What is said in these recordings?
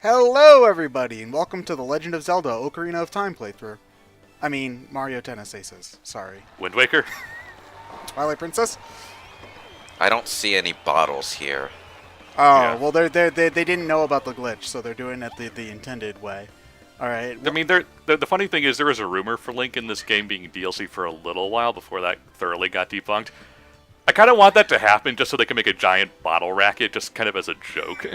Hello, everybody, and welcome to the Legend of Zelda Ocarina of Time playthrough. I mean, Mario Tennis Aces. Sorry. Wind Waker? Twilight Princess? I don't see any bottles here. Oh, Yeah. well, they didn't know about the glitch, so they're doing it the intended way. All right. I mean, the funny thing is there was a rumor for Link in this game being DLC for a little while before that thoroughly got debunked. I kind of want that to happen just so they can make a giant bottle racket just kind of as a joke.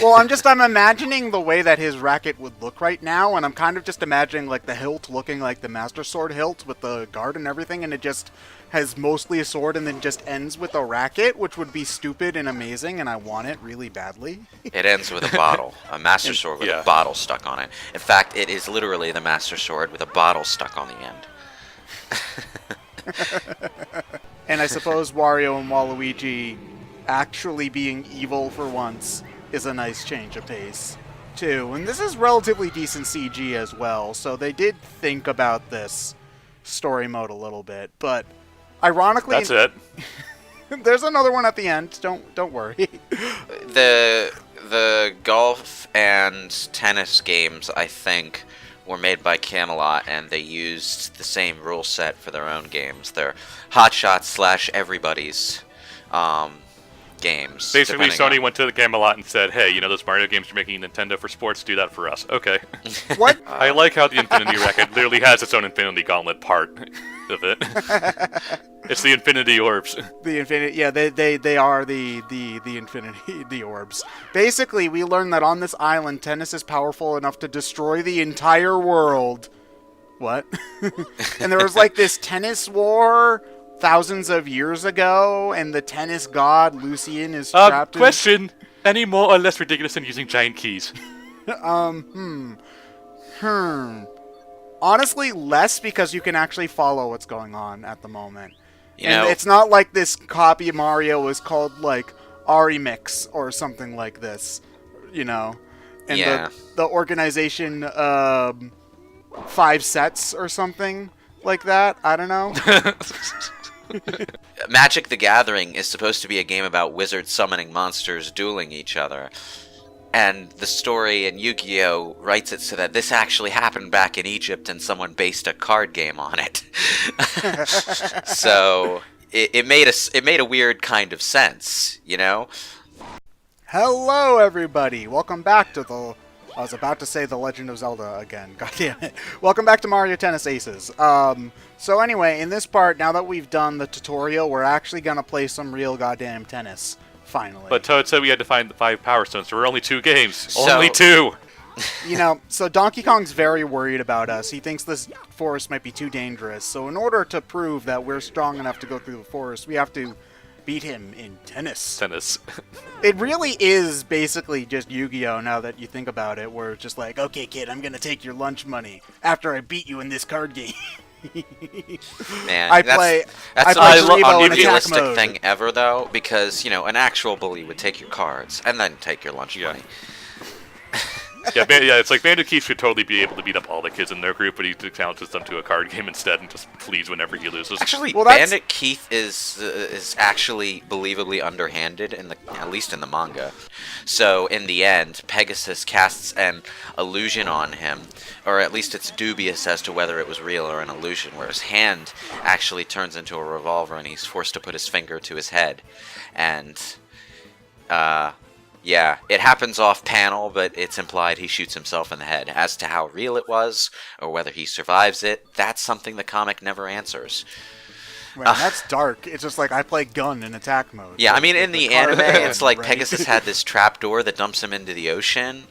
Well, I'm imagining the way that his racket would look right now, and I'm kind of just imagining like the hilt looking like the Master Sword hilt with the guard and everything, and it just has mostly a sword and then just ends with a racket, which would be stupid and amazing, and I want it really badly. It ends with a bottle, a Master Sword with Yeah. a bottle stuck on it. In fact, it is literally the Master Sword with a bottle stuck on the end. And I suppose Wario and Waluigi actually being evil for once is a nice change of pace, too. And this is relatively decent CG as well, so they did think about this story mode a little bit. But ironically, That's it. there's another one at the end. Don't worry. The golf and tennis games, I think, were made by Camelot, and they used the same rule set for their own games. They're Hot Everybody's games. Basically, depending Sony went to the Camelot and said, hey, you know those Mario games you're making Nintendo for sports? Do that for us. Okay. What? I like how the Infinity Racket literally has its own Infinity Gauntlet part of it. It's the Infinity Orbs. The infinity, yeah, they are the infinity, the orbs. Basically, we learned that on this island, tennis is powerful enough to destroy the entire world. What? And there was like this tennis war thousands of years ago, and the tennis god Lucian is trapped in... Question. Any more or less ridiculous than using giant keys? Honestly, less, because you can actually follow what's going on at the moment. You know, It's not like this copy of Mario is called, like, Mix or something like this, you know? And Yeah. the organization, 5 sets or something like that. I don't know. Magic the Gathering is supposed to be a game about wizards summoning monsters dueling each other. And the story in Yu-Gi-Oh! Writes it so that this actually happened back in Egypt and someone based a card game on it. So it made a weird kind of sense, you know? Hello, everybody. Welcome back to the... I was about to say The Legend of Zelda again. God damn it. Welcome back to Mario Tennis Aces. So anyway, in this part, now that we've done the tutorial, we're actually going to play some real goddamn tennis. Finally. But Toad said we had to find the 5 Power Stones. There were only 2 games. So- Only 2! You know, so Donkey Kong's very worried about us. He thinks this forest might be too dangerous. So in order to prove that we're strong enough to go through the forest, we have to beat him in tennis. Tennis. It really is basically just Yu-Gi-Oh! Now that you think about it, where it's just like, okay, kid, I'm gonna take your lunch money after I beat you in this card game. Man, I that's play the most Rebo in attack unrealistic mode. thing ever, though, because, you know, an actual bully would take your cards and then take your lunch money. Yeah, it's like Bandit Keith should totally be able to beat up all the kids in their group, but he challenges them to a card game instead and just flees whenever he loses. Actually, Well, that's- Bandit Keith is actually believably underhanded at least in the manga. So in the end, Pegasus casts an illusion on him, or at least it's dubious as to whether it was real or an illusion, where his hand actually turns into a revolver and he's forced to put his finger to his head. And yeah, it happens off panel, but it's implied he shoots himself in the head. As to how real it was, or whether he survives it, that's something the comic never answers. Man, that's dark. It's just like I play gun in attack mode. Yeah, I mean, in the anime, it's like right? Pegasus had this trapdoor that dumps him into the ocean,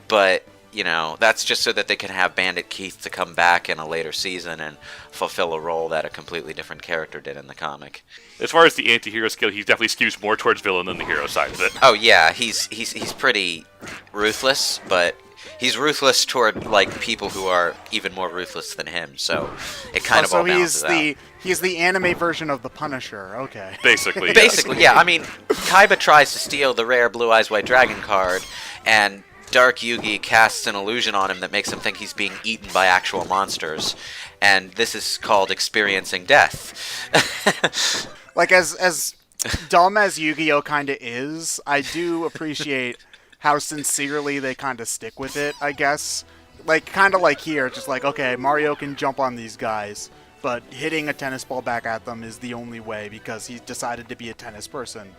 but, you know, that's just so that they can have Bandit Keith to come back in a later season and fulfill a role that a completely different character did in the comic. As far as the anti-hero skill, he definitely skews more towards villain than the hero side of it. Oh yeah, he's pretty ruthless, but he's ruthless toward like people who are even more ruthless than him. So it kind of all balances out. He's the anime version of the Punisher. Okay. Basically, yes. Basically, yeah. I mean, Kaiba tries to steal the rare Blue Eyes White Dragon card, and Dark Yugi casts an illusion on him that makes him think he's being eaten by actual monsters, and this is called experiencing death. Like, as dumb as Yu-Gi-Oh! Kind of is, I do appreciate how sincerely they kind of stick with it, I guess. Like, kind of like here, just like, okay, Mario can jump on these guys, but hitting a tennis ball back at them is the only way because he decided to be a tennis person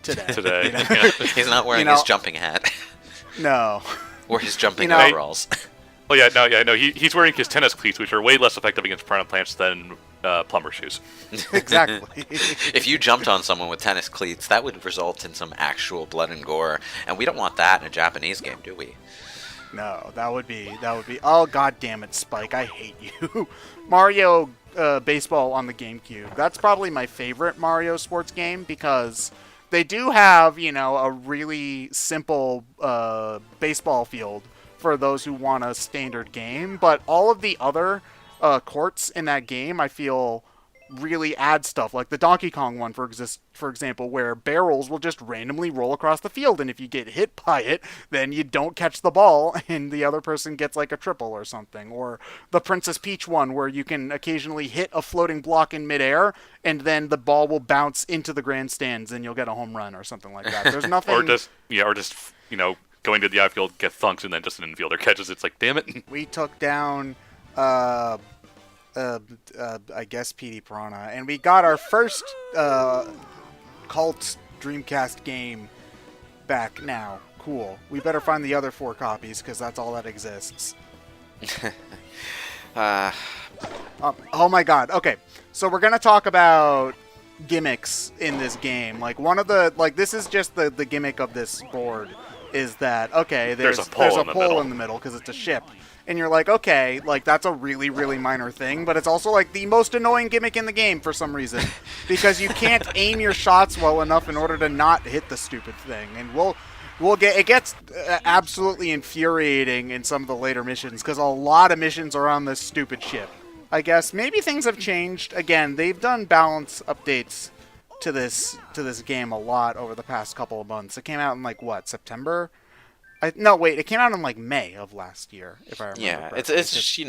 today. Today. He's not wearing his jumping hat. No. Or his jumping You know- overalls. Oh yeah, no. He's wearing his tennis cleats, which are way less effective against piranha plants than plumber shoes. Exactly. If you jumped on someone with tennis cleats, that would result in some actual blood and gore, and we don't want that in a Japanese game, do we? No, that would be. Oh, god damn it, Spike! I hate you. Mario Baseball on the GameCube. That's probably my favorite Mario sports game because they do have, a really simple baseball field for those who want a standard game, but all of the other courts in that game, I feel, really add stuff, like the Donkey Kong one, for example, where barrels will just randomly roll across the field, and if you get hit by it, then you don't catch the ball, and the other person gets like a triple or something. Or the Princess Peach one, where you can occasionally hit a floating block in midair, and then the ball will bounce into the grandstands, and you'll get a home run or something like that. There's nothing... or just going to the outfield, get thunked, and then just an infielder catches it. It's like, damn it. We took down... I guess PD Piranha, and we got our first cult Dreamcast game back now. Cool. We better find the other 4 copies because that's all that exists. Oh my god. Okay, so we're gonna talk about gimmicks in this game. Like one of the this is just the gimmick of this board is that there's a pole in the middle because it's a ship. And you're like, okay, like that's a really, really minor thing, but it's also like the most annoying gimmick in the game for some reason, because you can't aim your shots well enough in order to not hit the stupid thing. And it gets absolutely infuriating in some of the later missions because a lot of missions are on this stupid ship. I guess maybe things have changed. Again, they've done balance updates to this game a lot over the past couple of months. It came out in September. It came out in May of last year, if I remember. Yeah, correctly. it's just,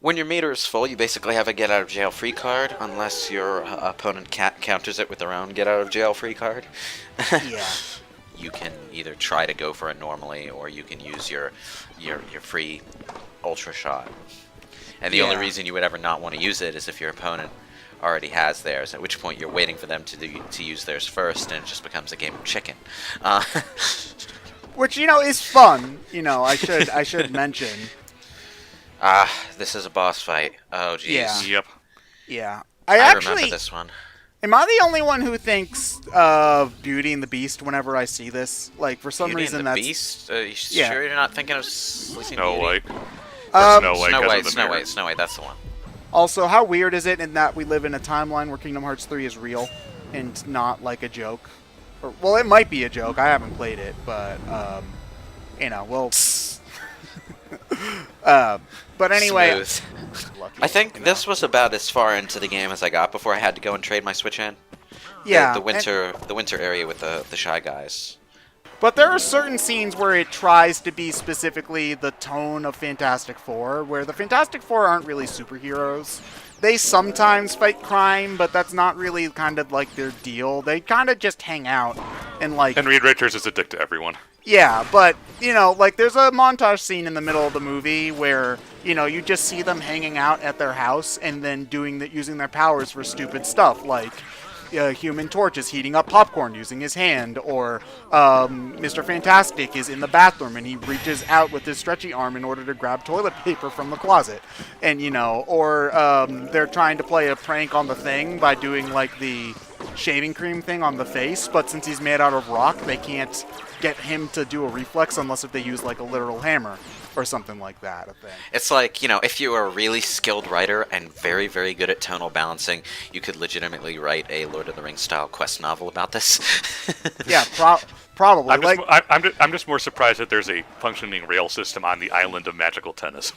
when your meter is full, you basically have a get out of jail free card, unless your opponent counters it with their own get out of jail free card. Yeah. You can either try to go for it normally, or you can use your free ultra shot. And the only reason you would ever not want to use it is if your opponent already has theirs, at which point you're waiting for them to use theirs first, and it just becomes a game of chicken. Which, is fun. I should mention. This is a boss fight. Oh, jeez. Yeah. Yep. Yeah. I remember this one. Am I the only one who thinks of Beauty and the Beast whenever I see this? Like, for some Beauty reason and the that's... Beast? You sure you're not thinking of Sleeping Snow Beauty? White. Snow White. Snow White, that's the one. Also, how weird is it in that we live in a timeline where Kingdom Hearts 3 is real and not like a joke? Well, it might be a joke. I haven't played it, but, well... but anyway... Smooth. I think this was about as far into the game as I got before I had to go and trade my Switch in. Yeah. The winter area with the Shy Guys. But there are certain scenes where it tries to be specifically the tone of Fantastic Four, where the Fantastic Four aren't really superheroes. They sometimes fight crime, but that's not really kind of like their deal. They kind of just hang out and And Reed Richards is a dick to everyone. Yeah, but, there's a montage scene in the middle of the movie where, you just see them hanging out at their house and then using their powers for stupid stuff, like Human Torch is heating up popcorn using his hand, or Mr. Fantastic is in the bathroom and he reaches out with his stretchy arm in order to grab toilet paper from the closet. And, or they're trying to play a prank on the Thing by doing, the shaving cream thing on the face, but since he's made out of rock, they can't get him to do a reflex unless if they use, a literal hammer or something like that. I think. It's like, if you were a really skilled writer and very, very good at tonal balancing, you could legitimately write a Lord of the Rings style quest novel about this. Yeah, probably. I'm just more surprised that there's a functioning rail system on the island of magical tennis.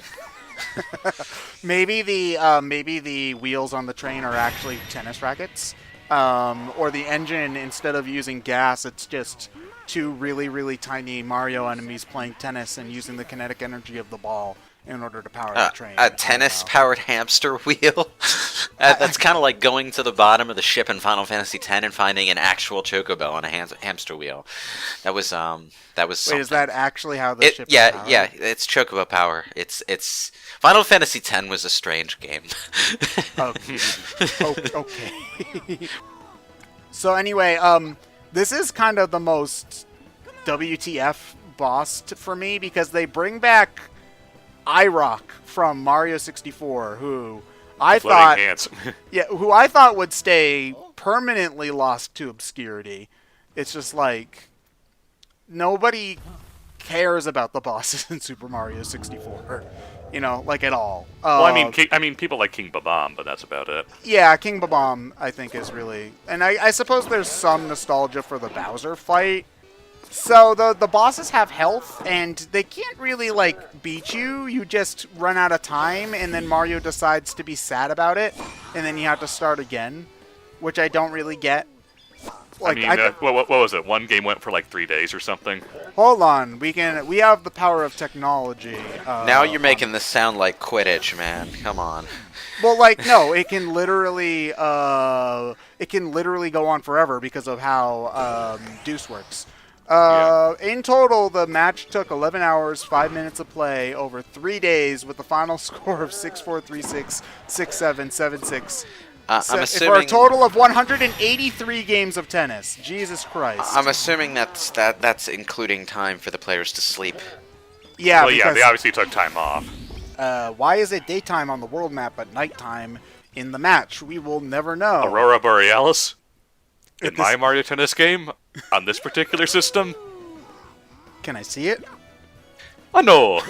Maybe the wheels on the train are actually tennis rackets, or the engine, instead of using gas, it's just two really, really tiny Mario enemies playing tennis and using the kinetic energy of the ball in order to power the train. A tennis-powered hamster wheel. That's kind of like going to the bottom of the ship in Final Fantasy X and finding an actual chocobo on a hamster wheel. That was Wait, something. is that actually how the ship is powered? Yeah, it's chocobo power. It's Final Fantasy X was a strange game. Okay. So anyway, this is kind of the most WTF boss for me because they bring back Irock from Mario 64, who I thought, who I thought would stay permanently lost to obscurity. It's just like nobody cares about the bosses in Super Mario 64, you know, like at all. Well, I mean, people like King Babam, but that's about it. Yeah, King Babam, I think, is really, and I suppose there's some nostalgia for the Bowser fight. So the bosses have health, and they can't really, like, beat you. You just run out of time, and then Mario decides to be sad about it, and then you have to start again, which I don't really get. Like, I mean, what was it? One game went for like 3 days or something. Hold on, we have the power of technology. Now you're making this sound like Quidditch, man. Come on. Well, like, no, it can literally go on forever because of how Deuce works. In total, the match took 11 hours, 5 minutes of play over 3 days with the final score of 6-4, 3-6, 6-7, 7-6. I'm assuming for a total of 183 games of tennis. Jesus Christ. I'm assuming that's including time for the players to sleep. Yeah, well, yeah, they obviously took time off. Why is it daytime on the world map but nighttime in the match? We will never know. Aurora Borealis? In my Mario Tennis game? On this particular system? Can I see it? Oh, no.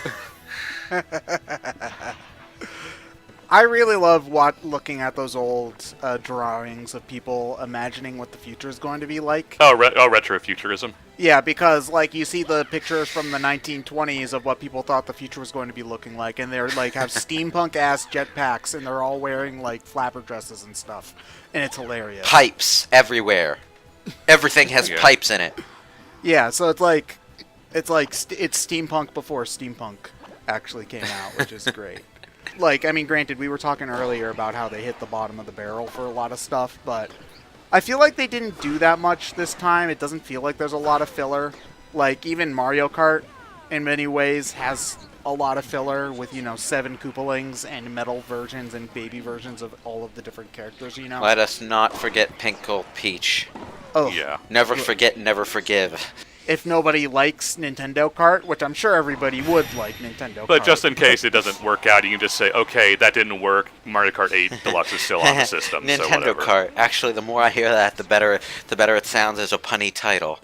I really love looking at those old drawings of people imagining what the future is going to be like. Oh, retrofuturism. Yeah, because like you see the pictures from the 1920s of what people thought the future was going to be looking like, and they're like have steampunk ass jetpacks, and they're all wearing like flapper dresses and stuff, and it's hilarious. Pipes everywhere. Everything has pipes in it. Yeah, so it's steampunk before steampunk actually came out, which is great. Like, I mean, granted, we were talking earlier about how they hit the bottom of the barrel for a lot of stuff, but I feel like they didn't do that much this time. It doesn't feel like there's a lot of filler. Like, even Mario Kart, in many ways, has a lot of filler with, 7 Koopalings and metal versions and baby versions of all of the different characters, Let us not forget Pinkle Peach. Oh. Yeah. Never forget, never forgive. If nobody likes Nintendo Kart, which I'm sure everybody would like Nintendo Kart. But just in case it doesn't work out, you can just say, okay, that didn't work. Mario Kart 8 Deluxe is still on the system. Nintendo Kart. Actually, the more I hear that, the better it sounds as a punny title.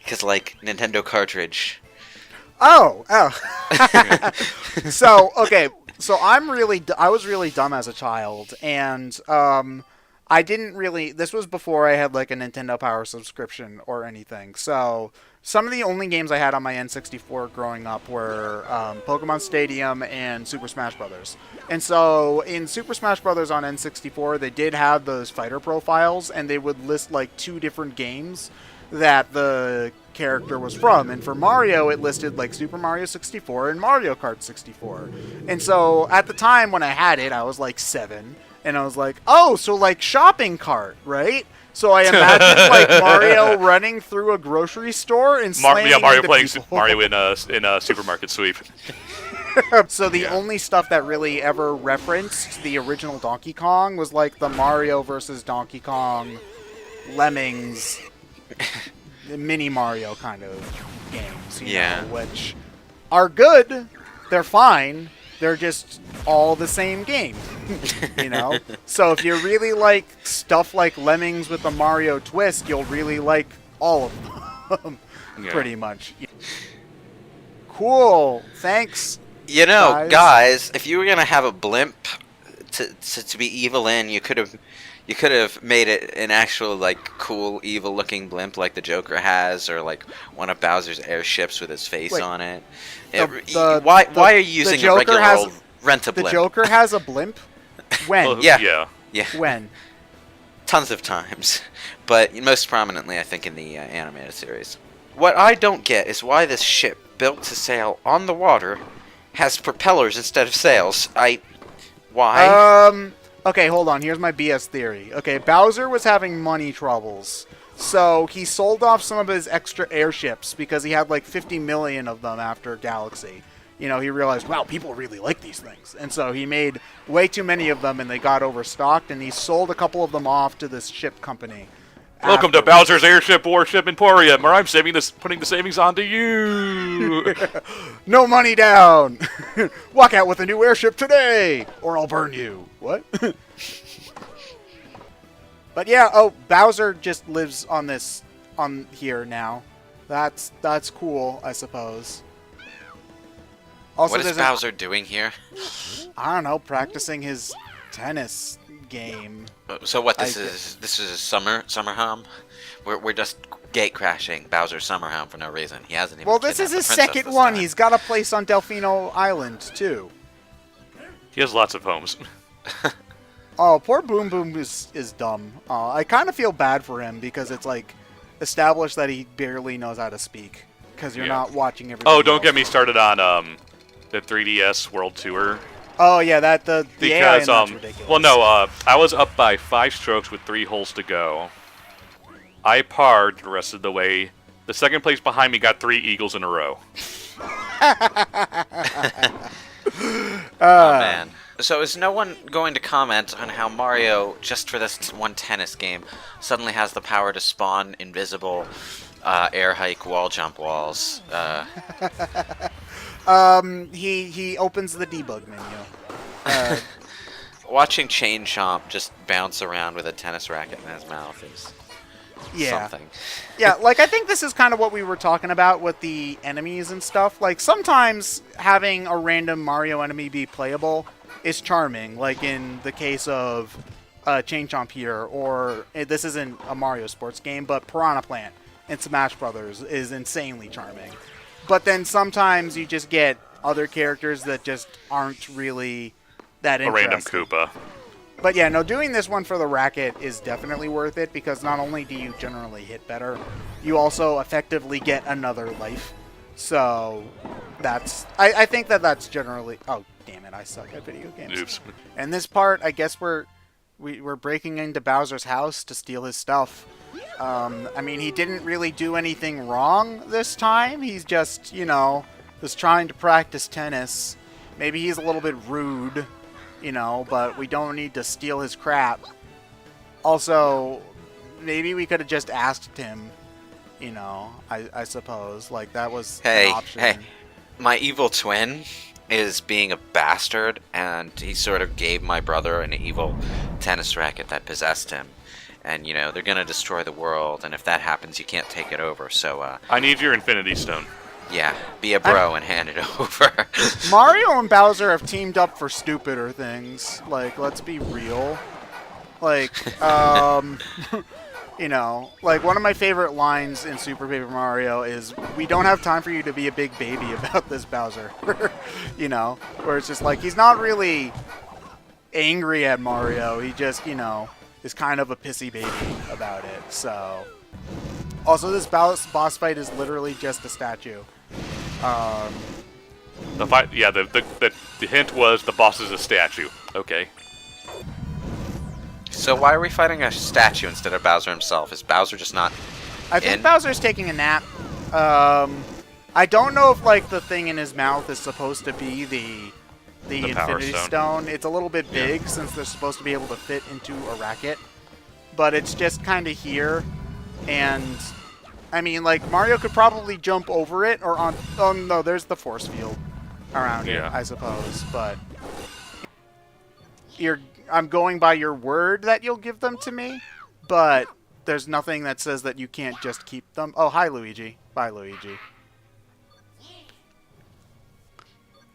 Because, like, Nintendo cartridge. Oh. So, okay. So I was really dumb as a child, and I didn't really. This was before I had like a Nintendo Power subscription or anything. So some of the only games I had on my N64 growing up were Pokemon Stadium and Super Smash Brothers. And so in Super Smash Brothers on N64, they did have those fighter profiles, and they would list like 2 different games that the character was from. And for Mario, it listed like Super Mario 64 and Mario Kart 64. And so at the time when I had it, I was like 7. And I was like, oh, so like shopping cart, right? So I imagined like Mario running through a grocery store and slamming Mario into playing people. Mario in a supermarket sweep. So the only stuff that really ever referenced the original Donkey Kong was like the Mario versus Donkey Kong Lemmings mini Mario kind of games, you know, which are good. They're fine. They're just all the same game, So if you really like stuff like Lemmings with a Mario twist, you'll really like all of them, pretty much. Cool. Thanks. Guys, if you were gonna have a blimp to be evil in, you could have made it an actual like cool evil looking blimp like the Joker has, or like one of Bowser's airships with his face on it. Why are you using a regular old rent-a-blimp? The Joker has a blimp? When? Yeah. When? Tons of times. But most prominently, I think, in the animated series. What I don't get is why this ship, built to sail on the water, has propellers instead of sails. Why? Okay, hold on. Here's my BS theory. Okay, Bowser was having money troubles. So he sold off some of his extra airships because he had like 50 million of them after Galaxy. You know, he realized, wow, people really like these things. And so he made way too many of them and they got overstocked, and he sold a couple of them off to this ship company. Welcome to Bowser's Airship Warship Emporium, where I'm putting the savings onto you. No money down! Walk out with a new airship today, or I'll burn you. What? But yeah, Bowser just lives on here now. That's cool, I suppose. Also, what is Bowser doing here? I don't know, practicing his tennis game. So what? This is a summer home. We're just gate crashing Bowser's summer home for no reason. He hasn't even. Well, this is his second one. He's got a place on Delfino Island too. He has lots of homes. Oh, poor Boom Boom is dumb. I kind of feel bad for him because it's like established that he barely knows how to speak because you're not watching everything. Oh, don't get me started on the 3DS World Tour. Oh yeah, the AI in that's ridiculous. Well, no, I was up by 5 strokes with 3 holes to go. I parred the rest of the way. The second place behind me got 3 eagles in a row. Oh man. So is no one going to comment on how Mario, just for this one tennis game, suddenly has the power to spawn invisible air hike wall jump walls? He opens the debug menu. Watching Chain Chomp just bounce around with a tennis racket in his mouth is something. Yeah, like I think this is kind of what we were talking about with the enemies and stuff. Like sometimes having a random Mario enemy be playable is charming, like in the case of Chain Chomp here, or this isn't a Mario sports game, but Piranha Plant in Smash Brothers is insanely charming. But then sometimes you just get other characters that just aren't really that interesting. A random Koopa. But yeah, no, doing this one for the racket is definitely worth it because not only do you generally hit better, you also effectively get another life. So that's I think that's generally. Oh damn it! I suck at video games. Oops. And this part, I guess we're breaking into Bowser's house to steal his stuff. I mean, he didn't really do anything wrong this time. He's just, was trying to practice tennis. Maybe he's a little bit rude, but we don't need to steal his crap. Also, maybe we could have just asked him, I suppose. Like, that was an option. Hey, my evil twin is being a bastard, and he sort of gave my brother an evil tennis racket that possessed him. And, they're going to destroy the world, and if that happens, you can't take it over, so, I need your Infinity Stone. Yeah, be a bro and hand it over. Mario and Bowser have teamed up for stupider things. Like, let's be real. Like, like one of my favorite lines in Super Paper Mario is, "We don't have time for you to be a big baby about this, Bowser." Where it's just like, he's not really angry at Mario. He just, is kind of a pissy baby about it. So, also this boss fight is literally just a statue. The fight, yeah. The hint was the boss is a statue. Okay. So why are we fighting a statue instead of Bowser himself? Is Bowser just not? I think Bowser's taking a nap. I don't know if like the thing in his mouth is supposed to be the Infinity Stone. It's a little bit big since they're supposed to be able to fit into a racket. But it's just kind of here. And, I mean, like, Mario could probably jump over it or on... Oh, no, there's the force field around it, I suppose. But I'm going by your word that you'll give them to me. But there's nothing that says that you can't just keep them. Oh, hi, Luigi. Bye, Luigi.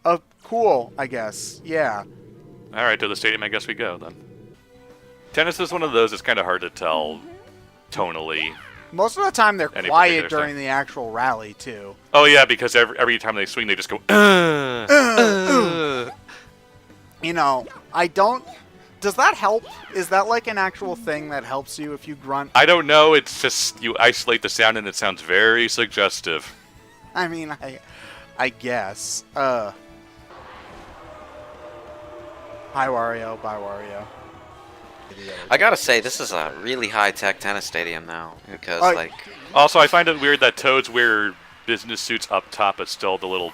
Oh, cool, I guess. Yeah. All right, to the stadium I guess we go, then. Tennis is one of those that's kind of hard to tell tonally. Most of the time they're quiet during the actual rally, too. Oh, yeah, because every time they swing, they just go, I don't... Does that help? Is that like an actual thing that helps you if you grunt? I don't know. It's just you isolate the sound and it sounds very suggestive. I mean, I guess. Hi, Wario. Bye, Wario. I gotta say, this is a really high-tech tennis stadium now, because, like... Also, I find it weird that Toads wear business suits up top, but still the little...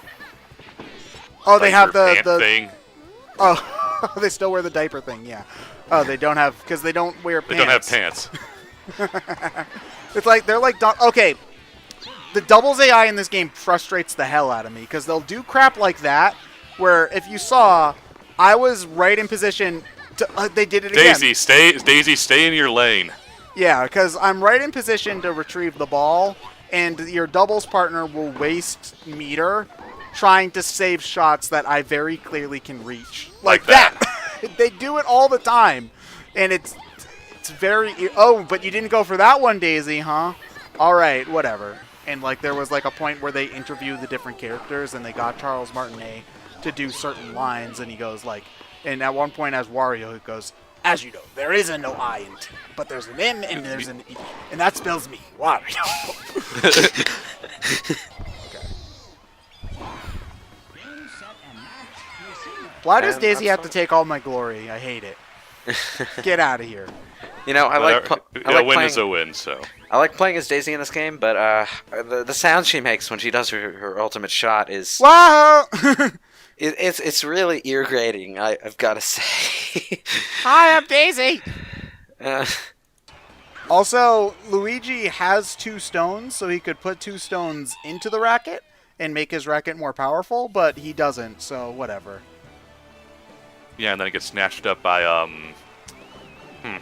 Oh, they have pant the thing. Oh, they still wear the diaper thing, yeah. Oh, they don't have... Because they don't wear They pants. don't have pants. It's like, they're like... Okay, the doubles AI in this game frustrates the hell out of me, because they'll do crap like that, where if you saw, I was right in position... they did it again. Daisy, stay in your lane. Yeah, because I'm right in position to retrieve the ball, and your doubles partner will waste meter trying to save shots that I very clearly can reach. Like that. They do it all the time, and it's very... Oh, but you didn't go for that one, Daisy, huh? All right, whatever. And like there was like a point where they interview the different characters, and they got Charles Martinet to do certain lines, and he goes like... And at one point, as Wario, it goes, "As you know, there is no I in T, but there's an M and there's an E, and that spells me, Wario." Okay. Why does Daisy have to take all my glory? I hate it. Get out of here. You know, I like win playing, is a win, so... I like playing as Daisy in this game, but the sound she makes when she does her ultimate shot is... Wow! It's really ear grating, I've got to say. Hi, I'm Daisy! Uh, Also, Luigi has 2 stones, so he could put 2 stones into the racket and make his racket more powerful, but he doesn't, so whatever. Yeah, and then it gets snatched up by,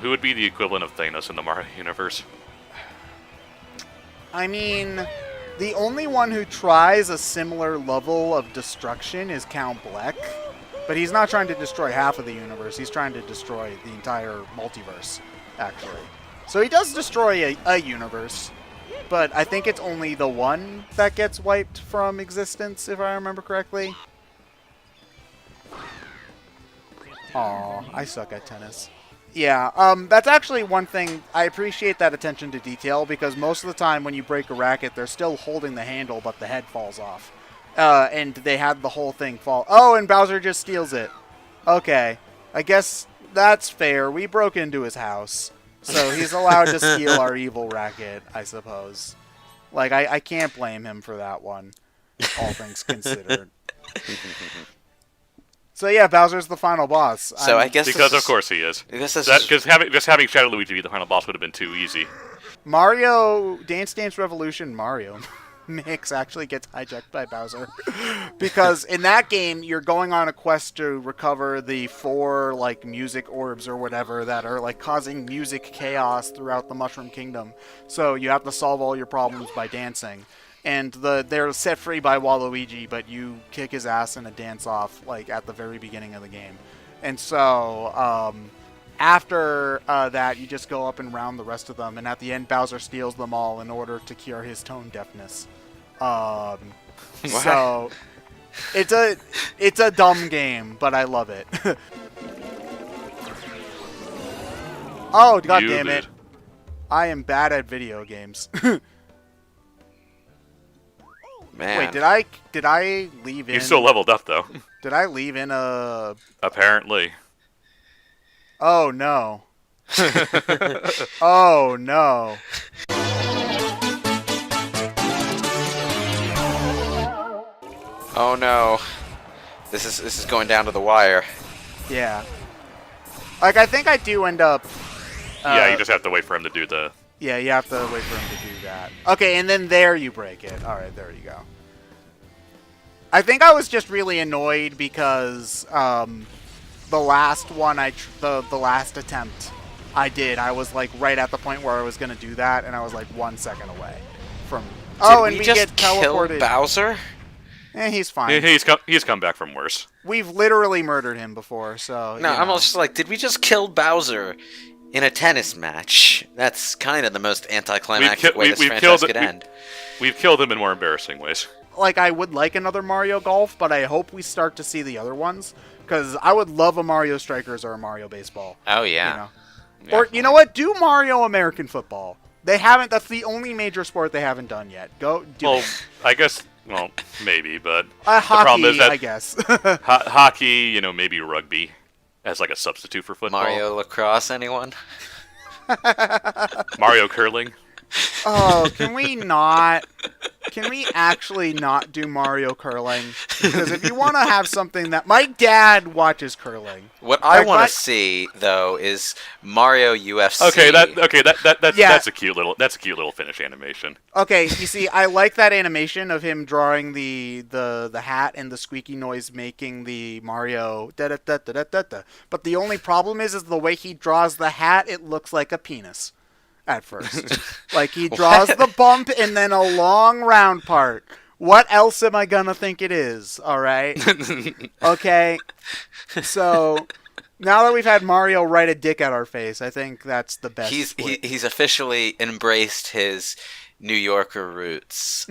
who would be the equivalent of Thanos in the Mario universe? I mean, the only one who tries a similar level of destruction is Count Bleck, but he's not trying to destroy half of the universe, he's trying to destroy the entire multiverse, actually. So he does destroy a universe, but I think it's only the one that gets wiped from existence, if I remember correctly. Aw, I suck at tennis. Yeah, that's actually one thing. I appreciate that attention to detail, because most of the time when you break a racket, they're still holding the handle, but the head falls off. And they had the whole thing fall. Oh, and Bowser just steals it. Okay, I guess that's fair. We broke into his house, so he's allowed to steal our evil racket, I suppose. Like, I can't blame him for that one, all things considered. So yeah, Bowser's the final boss. So I guess because of course he is. Because having Shadow Luigi be the final boss would have been too easy. Mario Dance Dance Revolution Mario mix actually gets hijacked by Bowser, because in that game you're going on a quest to recover the 4 like music orbs or whatever that are like causing music chaos throughout the Mushroom Kingdom. So you have to solve all your problems by dancing. And they're set free by Waluigi, but you kick his ass in a dance-off like at the very beginning of the game. And so after that, you just go up and round the rest of them, and at the end, Bowser steals them all in order to cure his tone deafness. So it's a dumb game, but I love it. Oh, god damn it! I am bad at video games. Man. Wait, did I leave in... You still leveled up, though. Did I leave in a... Apparently. Oh, no. Oh, no. Oh, no. This is going down to the wire. Yeah. Like, I think I do end up... yeah, you just have to wait for him to do the... Yeah, you have to wait for him to do that. Okay, and then there you break it. Alright, there you go. I think I was just really annoyed because the last one, the last attempt I did, I was like right at the point where I was going to do that, and I was like 1 second away from... Oh, and we get teleported. Kill Bowser? He's fine. He's come back from worse. We've literally murdered him before, so... No, I'm just like, did we just kill Bowser in a tennis match? That's kind of the most anticlimactic way this franchise could end. We've killed him in more embarrassing ways. Like, I would like another Mario Golf, but I hope we start to see the other ones, because I would love a Mario Strikers or a Mario Baseball. Oh, yeah. You know? Yeah. Or, you know what? Do Mario American Football. They haven't... That's the only major sport they haven't done yet. Go do it. I guess... Well, maybe, but... Hockey, the problem is that I guess. hockey, maybe rugby. as like a substitute for football. Mario lacrosse, anyone? Mario curling. Oh, can we not? Can we actually not do Mario curling? Because if you want to have something that my dad watches curling. What I Like, want my- to see though is Mario UFC. Yeah. That's a cute little finish animation. Okay, you see, I like that animation of him drawing the hat and the squeaky noise making the Mario da da da da da da da. But the only problem is the way he draws the hat. It looks like a penis at first. Like he draws the bump and then a long round part. What else am I gonna think it is? All right. Okay. So now that we've had Mario write a dick at our face, I think that's the best. He's officially embraced his New Yorker roots.